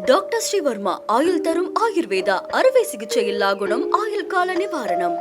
Doctor Sreevarma ஆயுள் தரும் ஆயுர்வேதா அறுவை சிகிச்சை இல்லா குணம் ஆயுள் கால நிவாரணம்.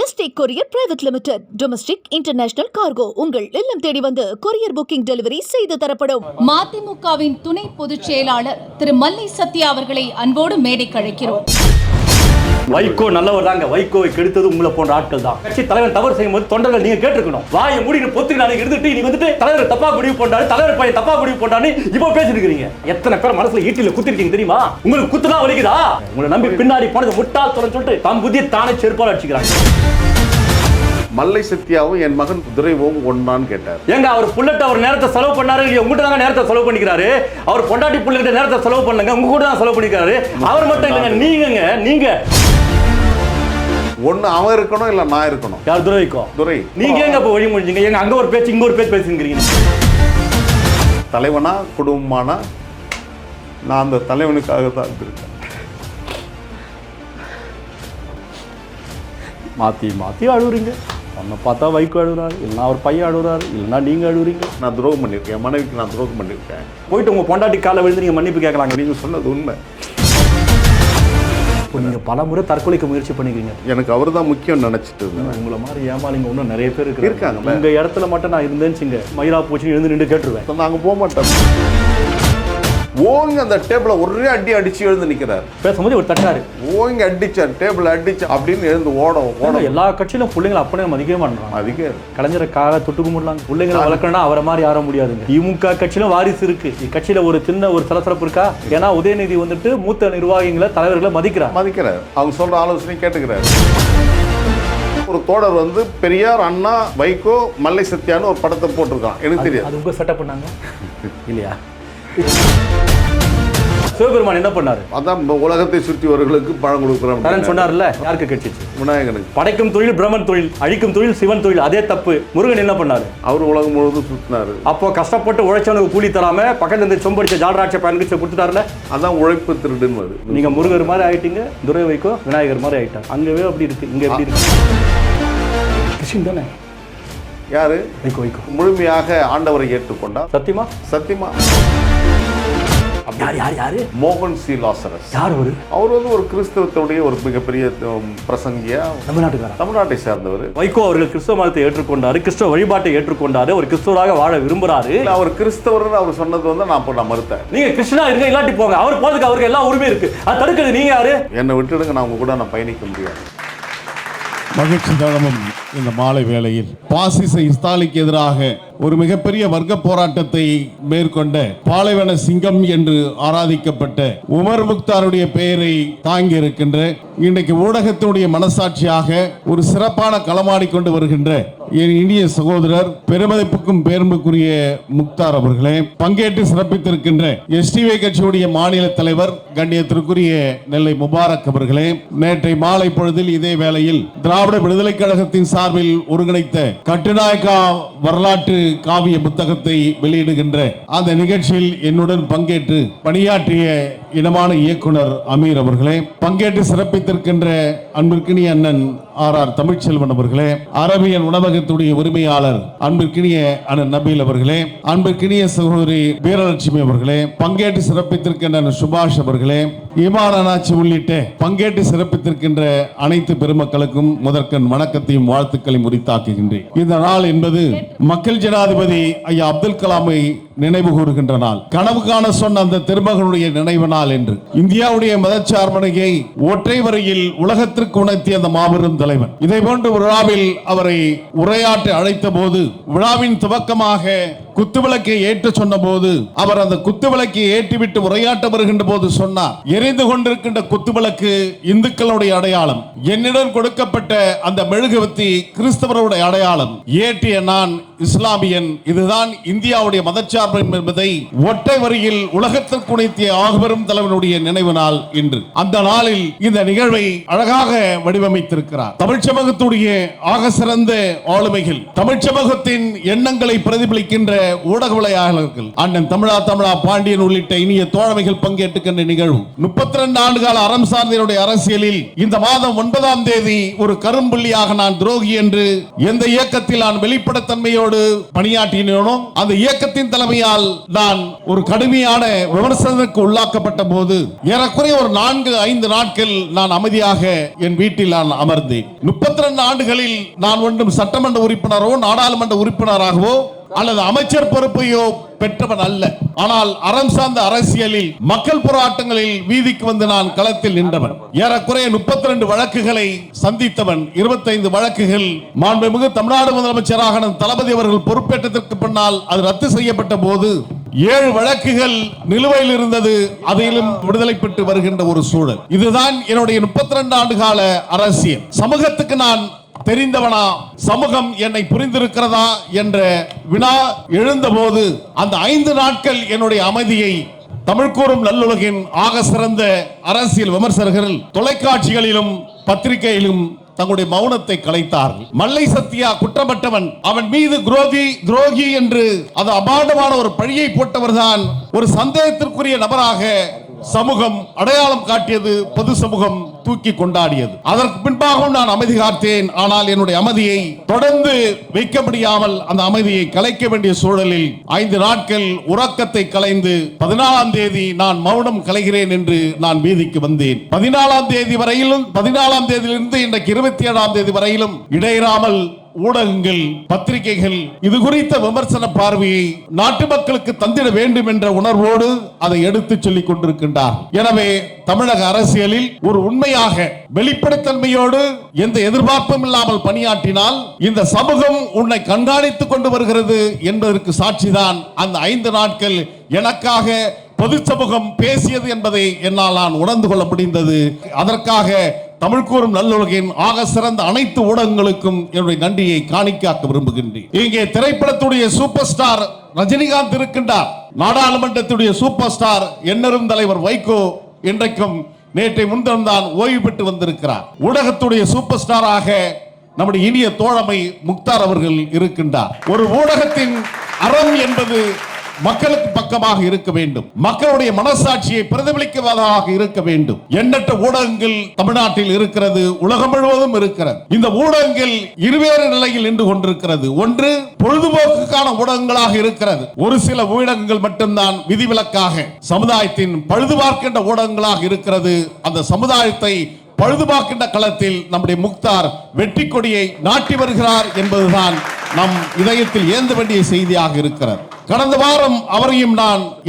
Yesterday courier private limited domestic international cargo உங்கள் இல்லம் தேடி வந்து கொரியர் புக்கிங் டெலிவரி செய்து தரப்படும். மதிமுகவின் துணை பொதுச் செயலாளர் திரு மல்லை சத்யா அவர்களை அன்போடு மேடைக்கு அழைக்கிறோம். வைகோ நல்லவர் தாங்க. வைகோவை கெடுத்தது உங்களை போன்ற ஆட்கள் தான். கட்சி தலைவர் தவறு செய்யும் போது தொண்டர்கள் நீங்க கேட்டிருக்கணும். வாயை மூடி பொத்துக்கு நாளைக்கு இருந்துட்டு நீ வந்துட்டு தலைவர் தப்பா முடிவு போட்டாரு, தலைவர் பையன் தப்பா முடிவு போட்டான்னு இப்போ பேசிட்டு இருக்கீங்க. எத்தனை பேர் மனசுல ஈட்டில குத்திருக்கீங்க தெரியுமா? உங்களுக்கு குத்துனா வலிக்குதா? உங்களை நம்பி பின்னாடி போனது முட்டாள் சொல்லிட்டு தம் புத்தியை தானே செருப்பால் அடிச்சுக்கிறாங்க. மல்லை சத்யாவும் என் மகன் துரைவும் ஒன்னான்னு கேட்டார். ஏங்க அவர் புல்லட் அவர் நேரத்தை செலவு பண்ணாரு இல்லையா? உங்ககிட்ட தாங்க நேரத்தை செலவு பண்ணிக்கிறாரு. அவர் பொண்டாட்டி புள்ளிட்ட நேரத்தை செலவு பண்ணுங்க, உங்க கூட தான் செலவு பண்ணிக்கிறாரு. அவர் மட்டும் இல்லைங்க, நீங்க ஒன்னு அவன் இருக்கணும் இல்ல நான் இருக்கணும். யார்? துரைக்கோ. துரை நீங்க எங்க இப்ப வழி முடிஞ்சீங்க? எங்க அங்க ஒரு பேச்சு இங்க ஒரு பேச்சு பேசுங்கிறீங்க. தலைவனா குடும்பமானா நான் அந்த தலைவனுக்காக தான் இருக்கேன். மாத்தி அழுவுறீங்க. உன்னை பார்த்தா வைகோ அழுகுறாரு, இல்லைன்னா அவர் பையன் அழுகுறாரு, இல்லைன்னா நீங்க அழுகுறீங்க. நான் துரோகம் பண்ணியிருக்கேன், மனைவிக்கு நான் துரோகம் பண்ணியிருக்கேன். போயிட்டு உங்க பொண்டாட்டி காலை விழுந்து நீங்க மன்னிப்பு கேட்கலாங்க. நீங்க சொன்னது உண்மை. நீங்க பல முறை தற்கொலைக்கு முயற்சி பண்ணிக்கிறீங்க. எனக்கு அவர் தான் முக்கியம் நினைச்சிட்டு இருந்தேன். உங்களை மாதிரி ஏமாளிங்க இன்னும் நிறைய பேர் இருக்காங்க. உங்க இடத்துல மட்டும் நான் இருந்தேன்னு மயிலா போச்சு எழுந்து நின்று கேட்டுருவேன். நாங்க போக மாட்டோம். ஓங்க அந்த டேபிள ஒரே அடிச்சு எழுந்து நிக்கிறாரு. பேசும்போது ஒரு தட்டாரு ஓங்க அடிச்சார், டேபிள் அடிச்சு அப்படின்னு எழுந்து ஓட எல்லா கட்சியிலும் பிள்ளைங்களை அப்பனே மதிக்கவே மாட்டாங்க. அதுக்கே கலைஞருக்காக தொட்டுக்க முடியலாங்க. பிள்ளைங்களை வளர்க்கணும்னா அவரை மாதிரி யாரும் முடியாதுங்க. திமுக கட்சியிலும் வாரிசு இருக்கு. இக்கட்சியில ஒரு சின்ன ஒரு சலசலப்பு இருக்கா? ஏன்னா உதயநிதி வந்துட்டு மூத்த நிர்வாகிகளை தலைவர்களை மதிக்கிறார். அவங்க சொல்ற ஆலோசனை கேட்டுக்கிறாரு. ஒரு தோழர் வந்து பெரியார், அண்ணா, வைகோ, மல்லை சத்யான்னு ஒரு படத்தை போட்டிருக்கான். எனக்கு தெரியாது. அது உங்க செட்டப் பண்ணாங்க இல்லையா? சிவபெருமான் என்ன பண்ணாரு? அதான் உலகத்தை சுற்றியவர்களுக்கு பழம் கொடுக்குறோம் சொன்னார்ல. யாருக்கு கிடைச்சிச்சு? விநாயகனுக்கு. படைக்கும் தொழில் பிரம்மன் தொழில், அழிக்கும் தொழில் சிவன் தொழில். அதே தப்பு. முருகன் என்ன பண்ணாரு? அவர் உலகம் முழுவதும் சுத்தினாரு. அப்போ கஷ்டப்பட்டு உழைச்சவனுக்கு கூலி தராம பக்கத்துல இருந்து சொம்படிச்ச ஜாலராட்ச பயனுக்கு கொடுத்துட்டாருல. அதான் உழைப்பு திருடுன்னு. நீங்க முருகர் மாதிரி ஆயிட்டீங்க, துரை வைகோ விநாயகர் மாதிரி ஆயிட்டாங்க. அங்கவே அப்படி இருக்கு, இங்க எப்படி இருக்கு? கிருஷ்ணன் தானே. யாரு? வைகோ. முழுமையாக ஆண்டவரை ஏற்றுக்கொண்டா. சத்தியமா யாரு? மோகன் சி லாசரஸ். யார்? அவர் வந்து ஒரு கிறிஸ்தவத்துடைய ஒரு மிகப்பெரிய பிரசங்கியா, தமிழ்நாட்டை சேர்ந்தவர். வைகோ அவர்கள் கிறிஸ்தவ மதத்தை ஏற்றுக்கொண்டாரு, கிறிஸ்தவ வழிபாட்டை ஏற்றுக்கொண்டாரு, ஒரு கிறிஸ்தவராக வாழ விரும்புறாரு. அவர் கிறிஸ்தவர் அவர் சொன்னது வந்து நான் மறுத்தேன். நீங்க கிறிஸ்தவனா இருங்க, இல்லாட்டி போங்க. அவர் போறதுக்கு அவருக்கு எல்லா உரிமை இருக்கு. அது தடுக்கிறது நீங்க யாரு? என்னை விட்டுடுங்க, நான் உங்க கூட நான் பயணிக்க முடியாது. மகிழ்ச்சி தளமும் இந்த மாலை வேளையில் பாசிச இஸ்தாலிக்கு எதிராக ஒரு மிகப்பெரிய வர்க்க போராட்டத்தை மேற்கொண்ட பாலைவன சிங்கம் என்று ஆராதிக்கப்பட்ட உமர் முக்தாருடைய பெயரை தாங்கி இருக்கின்ற, இன்றைக்கு ஊடகத்தினுடைய மனசாட்சியாக ஒரு சிறப்பான களமாடி கொண்டு வருகின்ற என் இனிய சகோதரர், பெருமதிப்புக்கும் பேரும்புக்குரிய முக்தார் அவர்களே, பங்கேற்று சிறப்பித்திருக்கின்ற எஸ்டிவி கட்சியுடைய மாநில தலைவர் கண்ணியத்திற்குரிய நெல்லை முபாரக் அவர்களே, நேற்றை மாலை பொழுதில் இதே வேளையில் திராவிட விடுதலை கழகத்தின் சார்பில் ஒருங்கிணைத்த கட்டுநாயக்கா வரலாற்று காவிய புத்தகத்தை வெளியிடுகின்ற அந்த நிகழ்ச்சியில் என்னுடன் பங்கேற்று பணியாற்றிய இனமான இயக்குனர் அமீர் அவர்களே, பங்கேற்று சிறப்பித்திருக்கின்ற அன்பிற்கினிய அண்ணன் ஆர் தமிழ்ச்செல்வன் அவர்களே, அரபியன் உணவகத்துடைய உரிமையாளர் அன்பிற்கினிய அண்ணன் நபீல் அவர்களே, அன்பிற்கினிய சகோதரி வீரலட்சுமி அவர்களே, பங்கேற்று சிறப்பித்திருக்கின்ற சுபாஷ் அவர்களே, ஈமான் அண்ணாச்சி உள்ளிட்ட பங்கேற்று சிறப்பித்திருக்கின்ற அனைத்து பெருமக்களுக்கும் முதற்கண் வணக்கத்தையும் வாழ்த்துக்களையும் உரித்தாக்குகின்றேன். இந்த நாள் என்பது மக்கள் ஜனாதிபதி ஐயா அப்துல் கலாமை நினைவு கூறுகின்ற நாள். கனவு காண சொன்ன அந்த திருமகனுடைய நினைவு நாள் என்று இந்தியாவுடைய மதச்சார்பனையை ஒற்றை வரையில் உலகத்திற்கு உணர்த்திய அந்த மாபெரும் தலைவன். இதை போன்ற விழாவில் அவரை உரையாற்ற அழைத்த போது, விழாவின் துவக்கமாக குத்துவிளக்கை ஏற்ற சொன்ன போது, அவர் அந்த குத்துவிளக்கை ஏற்றிவிட்டு உரையாற்ற வருகின்ற போது சொன்னார், எரிந்து கொண்டிருக்கின்ற குத்துவிளக்கு இந்துக்களுடைய அடையாளம், என்னிடம் கொடுக்கப்பட்ட அந்த மெழுகுவர்த்தி கிறிஸ்தவருடைய அடையாளம், ஏற்றிய நான் இஸ்லாமியன், இதுதான் இந்தியாவுடைய மதச்சார்பு என்பதை ஒற்றை வரியில் உலகத்திற்கு உணர்த்திய ஆகபெரும் தலைவனுடைய நினைவு நாள் இன்று. அந்த நாளில் இந்த நிகழ்வை அழகாக வடிவமைத்திருக்கிறார். தமிழ் சமூகத்துடைய ஆக சிறந்த ஆளுமைகள், தமிழ் சமூகத்தின் எண்ணங்களை பிரதிபலிக்கின்ற ஊடகவியலாளர்கள் அண்ணன் தமிழா பாண்டியன் உள்ளிட்ட இனிய தோழமைகள் பங்கேற்றுக்கின்ற நிகழ்வு. 32 ஆண்டுகால அறம் சார்ந்த அரசியலில் இந்த மாதம் 9ஆம் தேதி ஒரு கரும்புள்ளியாக நான் துரோகி என்று எந்த இயக்கத்தில் நான் வெளிப்படைத்தன்மையோடு இயக்கத்தோடு பணியாற்றினோ அந்த இயக்கத்தின் தலைமையால் நான் ஒரு கடுமையான விமர்சனத்திற்கு உள்ளாக்கப்பட்ட போது ஏறக்குறைய ஒரு 4-5 நாட்கள் நான் அமைதியாக என் வீட்டில் நான் அமர்ந்தேன். 32 ஆண்டுகளில் நான் ஒன்றும் சட்டமன்ற உறுப்பினரோ நாடாளுமன்ற உறுப்பினராகவோ அல்லது அமைச்சர் பொறுப்பையோ பெற்றவன் அல்ல. ஆனால் அறம் சார்ந்த அரசியலில் மக்கள் போராட்டங்களில் வீதிக்கு வந்து நான் களத்தில் நின்றவன். ஏறக்குறைய 32 வழக்குகளை சந்தித்தவன். 25 வழக்குகள் மாண்புமிகு தமிழ்நாடு முதலமைச்சராக தளபதி அவர்கள் பொறுப்பேற்றதற்கு பின்னால் அது ரத்து செய்யப்பட்ட போது 7 வழக்குகள் நிலுவையில் இருந்தது. அதிலும் விடுதலை பெற்று வருகின்ற ஒரு சூழல். இதுதான் என்னுடைய 32 ஆண்டு கால அரசியல். சமூகத்துக்கு நான் தெரிந்தவனா, சமூகம் என்னை புரிந்திருக்கிறதா என்ற வினா எழுந்தபோது அந்த 5 நாட்கள் என்னுடைய அமைதியை தமிழ் கூறும் நல்லுலகின் ஆக சிறந்த அரசியல் விமர்சகர்கள் தொலைக்காட்சிகளிலும் பத்திரிகையிலும் தங்களுடைய மௌனத்தை கலைத்தார்கள். மல்லை சத்யா குற்றமற்றவன், அவன் மீது துரோகி என்று அது அபாண்டமான ஒரு பழியை போட்டவர் தான் ஒரு சந்தேகத்திற்குரிய நபராக சமூகம் அடையாளம் காட்டியது. பொது சமூகம் தூக்கி கொண்டாடியது. அதற்கு பின்பாகவும் நான் அமைதி காத்தேன். ஆனால் என்னுடைய அமைதியை தொடர்ந்து வைக்க முடியாமல் அந்த அமைதியை கலைக்க வேண்டிய சூழலில் 5 நாட்கள் உறக்கத்தை கலைந்து 14ஆம் தேதி நான் மௌனம் கலைகிறேன் என்று நான் வீதிக்கு வந்தேன். 14ஆம் தேதி வரையிலும் 14ஆம் தேதியிலிருந்து இன்றைக்கு 27ஆம் தேதி வரையிலும் இடையறாமல் ஊடகங்கள், பத்திரிகைகள் இது குறித்த விமர்சன பார்வையை நாட்டு மக்களுக்கு தந்திட வேண்டும் என்ற உணர்வோடு அதை எடுத்து சொல்லிக் கொண்டிருக்கின்றார். எனவே தமிழக அரசியலில் ஒரு உண்மையாக வெளிப்படைத்தன்மையோடு எந்த எதிர்பார்ப்பும் இல்லாமல் பணியாற்றினால் இந்த சமூகம் உன்னை கண்காணித்துக் கொண்டு வருகிறது என்பதற்கு சாட்சிதான் அந்த 5 நாட்கள் எனக்காக பொது சமூகம் பேசியது என்பதை என்னால் நான் உணர்ந்து கொள்ள முடிந்தது. அதற்காக தமிழ் கூறும் நல்லுலகின் ஆக சிறந்த அனைத்து ஊடகங்களுக்கும் என்னுடைய நன்றியை காணிக்காக்க விரும்புகின்றேன். இங்கே திரைப்படத்துடைய சூப்பர் ஸ்டார் ரஜினிகாந்த் இருக்கின்றார். நாடாளுமன்றத்துடைய சூப்பர் ஸ்டார் எண்ணரும் தலைவர் வைகோ இன்றைக்கும் நேற்றை முன்தினம் தான் ஓய்வு பெற்று வந்திருக்கிறார். ஊடகத்துடைய சூப்பர் ஸ்டாராக நம்முடைய இனிய தோழமை முக்தார் அவர்கள் இருக்கின்றார். ஒரு ஊடகத்தின் அறம் என்பது மக்களுக்கு பக்கமாக இருக்க வேண்டும், மக்களுடைய மனசாட்சியை பிரதிபலிப்பதாக இருக்க வேண்டும். எண்ணற்ற ஊடகங்கள் தமிழ்நாட்டில் இருக்கிறது, உலகம் முழுவதும் இருக்கிறது. இந்த ஊடகங்கள் இருவேறு நிலையில் நின்று கொண்டிருக்கிறது. ஒன்று பொழுதுபோக்குக்கான ஊடகங்களாக இருக்கிறது. ஒரு சில ஊடகங்கள் மட்டும்தான் விதிவிலக்காக சமுதாயத்தின் பழுதுபார்க்கின்ற ஊடகங்களாக இருக்கிறது. அந்த சமுதாயத்தை பழுதுபார்க்கின்ற களத்தில் நம்முடைய முக்தார் வெற்றி கொடியை நாட்டி வருகிறார் என்பதுதான் நம் இதயத்தில் ஏந்த வேண்டிய செய்தியாக இருக்கிறது. கடந்த வாரம் அவரையும்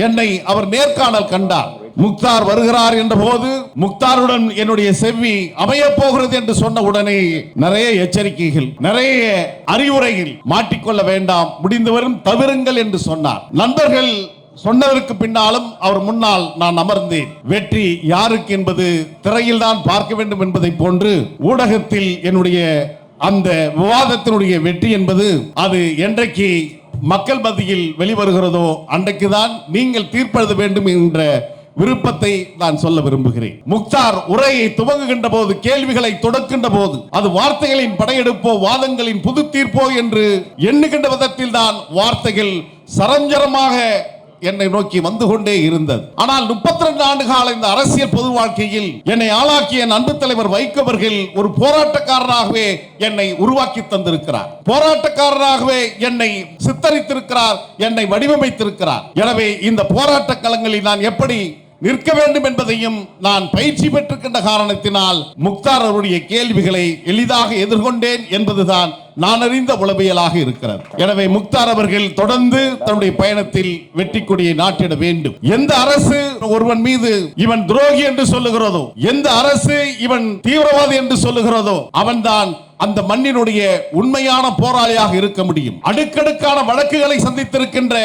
என்னை அவர் நேர்காணல் கண்டார். முக்தார் வருகிறார் என்ற போது முக்தாருடன் என்னுடைய செவ்வி அமைய போகிறது என்று சொன்ன உடனே நிறைய எச்சரிக்கைகள், நிறைய அறிவுரைகள், மாட்டிக்கொள்ள வேண்டாம், முடிந்தவரும் தவிருங்கள் என்று சொன்னார். நண்பர்கள் சொன்னதற்கு பின்னாலும் அவர் முன்னால் நான் அமர்ந்தேன். வெற்றி யாருக்கு என்பது திரையில் தான் பார்க்க வேண்டும் என்பதை போன்று ஊடகத்தில் என்னுடைய அந்த விவாதத்தினுடைய வெற்றி என்பது அது என்றைக்கு மக்கள் மத்தியில் வெளிவருகிறதோ அன்றைக்குதான் நீங்கள் தீர்ப்பெழுத வேண்டும் என்ற விருப்பத்தை நான் சொல்ல விரும்புகிறேன். முக்தார் உரையை துவங்குகின்ற போது, கேள்விகளை தொடக்கின்ற போது அது வார்த்தைகளின் படையெடுப்போ வாதங்களின் புது தீர்ப்போ என்று எண்ணுகின்ற விதத்தில் தான் வார்த்தைகள் சரஞ்சரமாக என்னை நோக்கி வந்து கொண்டே இருந்தது. ஆனால் 32 ஆண்டு கால இந்த அரசியல் பொது வாழ்க்கையில் என்னை ஆளாக்கிய அன்பு தலைவர் வைகோ அவர்கள் ஒரு போராட்டக்காரராகவே என்னை உருவாக்கி தந்திருக்கிறார். போராட்டக்காரராகவே என்னை சித்தரித்திருக்கிறார், என்னை வடிவமைத்திருக்கிறார். எனவே இந்த போராட்ட களங்களில் நான் எப்படி நிற்க வேண்டும் என்பதையும் நான் பயிற்சி பெற்றிருக்கின்ற காரணத்தினால் முக்தார் அவருடைய கேள்விகளை எளிதாக எதிர்கொண்டேன் என்பதுதான் நான் அறிந்த உளவியலாக இருக்கிறது. எனவே முக்தார் அவர்கள் தொடர்ந்து தன்னுடைய பயணத்தில் வெற்றி கொடியை நாட்டிட வேண்டும். எந்த அரசு ஒருவன் மீது இவன் துரோகி என்று சொல்லுகிறதோ, எந்த அரசு இவன் தீவிரவாதி என்று சொல்லுகிறதோ, அவன்தான் அந்த மண்ணினுடைய உண்மையான போராளியாக இருக்க முடியும். அடுக்கடுக்கான வழக்குகளை சந்தித்திருக்கின்ற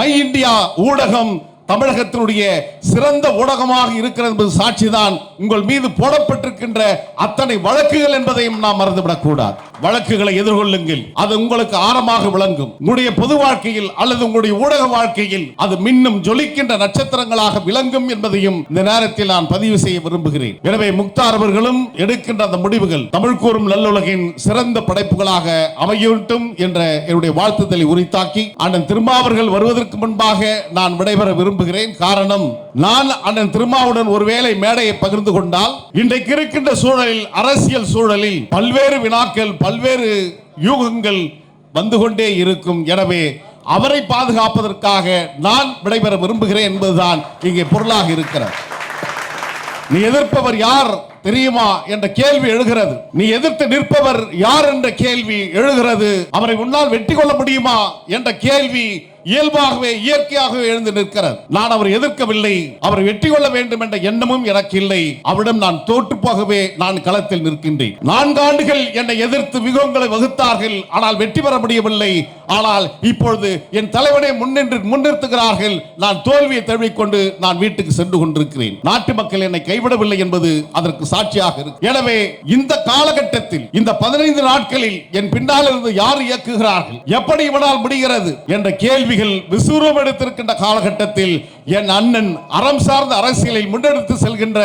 மை இந்தியா ஊடகம் தமிழகத்தினுடைய சிறந்த ஊடகமாக இருக்கிறது என்பது சாட்சிதான். உங்கள் மீது போடப்பட்டிருக்கின்ற அத்தனை வழக்குகள் என்பதையும் நாம் மறந்துவிடக் கூடாது. வழக்குகளை எதிர்கொள்ளுங்கள், அது உங்களுக்கு ஆரமாக விளங்கும். உங்களுடைய பொது வாழ்க்கையில் அல்லது உங்களுடைய ஊடக வாழ்க்கையில் அது மின்னும் ஜொலிக்கின்ற நட்சத்திரங்களாக விளங்கும் என்பதையும் இந்த நேரத்தில் நான் பதிவு செய்ய விரும்புகிறேன். எனவே முக்தார் அவர்களும் எடுக்கின்ற அந்த முடிவுகள் தமிழ் கூறும் நல்லுலகின் சிறந்த படைப்புகளாக அமையட்டும் என்ற என்னுடைய வாழ்த்துதலை உரித்தாக்கி அண்ணன் திருமாவர்கள் வருவதற்கு முன்பாக நான் விடைபெற விரும்புகிறேன். காரணம், நான் அண்ணன் திருமாவுடன் ஒருவேளை மேடையை பகிர்ந்து கொண்டால் இன்றைக்கு இருக்கின்ற சூழலில், அரசியல் சூழலில் பல்வேறு வினாக்கள், பல்வேறு யூகங்கள் வந்து கொண்டே இருக்கும். எனவே அவரை பாதுகாப்பதற்காக நான் விடைபெற விரும்புகிறேன் என்பதுதான் இங்கே பொருளாக இருக்கிறது. நீ எதிர்ப்பவர் யார் தெரியுமா என்ற கேள்வி எழுகிறது. நீ எதிர்த்து நிற்பவர் யார் என்ற கேள்வி எழுகிறது. அவரை உன்னால் வெற்றி கொள்ள முடியுமா என்ற கேள்வி இயல்பாகவே இயற்கையாகவே எழுந்து நிற்கிறது. நான் அவரை எதிர்க்கவில்லை, அவரை வெற்றி கொள்ள வேண்டும் என்ற எண்ணமும் எனக்கு இல்லை. அவரிடம் நான் தோற்று போகவே நான் களத்தில் நிற்கின்றேன். 4 ஆண்டுகள் என்னை எதிர்த்து வியூகங்களை வகுத்தார்கள், ஆனால் வெற்றி பெற முடியவில்லை. ஆனால் இப்பொழுது என் தலைவனை முன்னிறுத்துகிறார்கள். நான் தோல்வியை தழுவிக்கொண்டு நான் வீட்டுக்கு சென்று கொண்டிருக்கிறேன். நாட்டு மக்கள் என்னை கைவிடவில்லை என்பது அதற்கு சாட்சியாக இருக்கு. எனவே இந்த காலகட்டத்தில் இந்த 15 நாட்களில் என் பின்னால் இருந்து யார் இயக்குகிறார்கள், எப்படி இவனால் முடிகிறது என்ற கேள்விகள் விசுவரம் எடுத்திருக்கின்ற காலகட்டத்தில் என் அண்ணன் அறம் சார்ந்த அரசியலை முன்னெடுத்து செல்கின்ற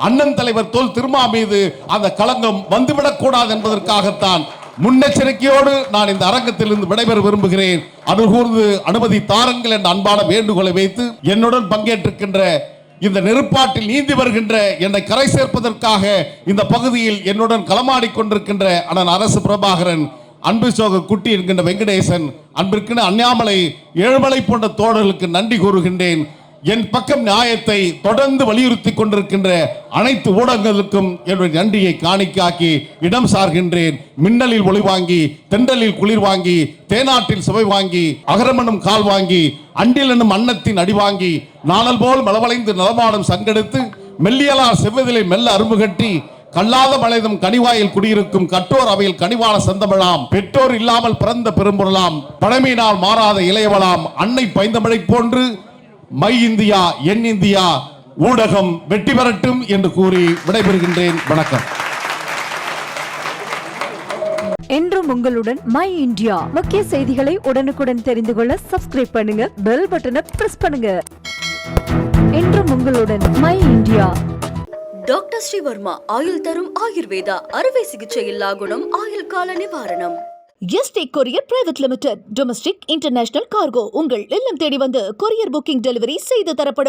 அண்ணன் தலைவர் தொல் திருமா மீது அந்த களங்கம் வந்துவிடக் கூடாது என்பதற்காகத்தான் முன்னெச்சரிக்கையோடு நான் இந்த அரங்கத்திலிருந்து விடைபெற விரும்புகிறேன். அனுகூர்ந்து அனுமதி தாருங்கள் என்ற அன்பான வேண்டுகோளை வைத்து என்னுடன் பங்கேற்றிருக்கின்ற இந்த நெருப்பாட்டில் நீந்தி வருகின்ற என்னை கரை சேர்ப்பதற்காக இந்த பகுதியில் என்னுடன் களமாடிக் கொண்டிருக்கின்ற அண்ணன் அரசு பிரபாகரன், அன்பு சோக குட்டி என்கின்ற வெங்கடேசன், அன்பிற்கின்ற அண்ணாமலை, ஏழுமலை போன்ற தோழர்களுக்கு நன்றி கூறுகின்றேன். என் பக்கம் நியாயத்தை தொடர்ந்து வலியுறுத்தி கொண்டிருக்கின்ற அனைத்து ஊடகங்களுக்கும் என்னுடைய நன்றியை காணிக்காக்கி இடம் சார்கின்றேன். மின்னலில் ஒளி வாங்கி, தென்றலில் குளிர் வாங்கி, தேனாட்டில் சுவை வாங்கி, அகரமனும் கால் வாங்கி, அண்டில் என்னும் அன்னத்தின் அடி வாங்கி, நாணல் போல் மலவளைந்து நலமாடும் சங்கெடுத்து, மெல்லியலார் செவ்வதிலை மெல்ல அரும்பு கட்டி, கல்லாத மலைதும் கனிவாயில் குடியிருக்கும் கட்டோர் அவையில் கனிவான சந்தமிழாம், பெற்றோர் இல்லாமல் பிறந்த பெரும்பொருளாம், பழமையினால் மாறாத இளையவளாம், அன்னை பைந்தமிழை போன்று மை இந்தியா என் இந்தியா ஊடகம் வெற்றி பெறட்டும் என்று கூறி விடைபெறுகின்றேன். வணக்கம். என்றும் உங்களுடன் மை இந்தியா. முக்கிய செய்திகளை உடனுக்குடன் தெரிந்து கொள்ள சப்ஸ்கிரைப் பண்ணுங்க, பெல் பட்டனை பிரஸ் பண்ணுங்க. என்றும் உங்களுடன் மை இந்தியா. டாக்டர் ஸ்ரீவர்மா ஆயுள் தரும் ஆயுர்வேதா அறுவை சிகிச்சை இல்லா குணம் ஆயுள் கால நிவாரணம். Yesterday courier private limited domestic international cargo உங்கள் இல்லம் தேடி வந்து கொரியர் புக்கிங் டெலிவரி செய்து தரப்படும்.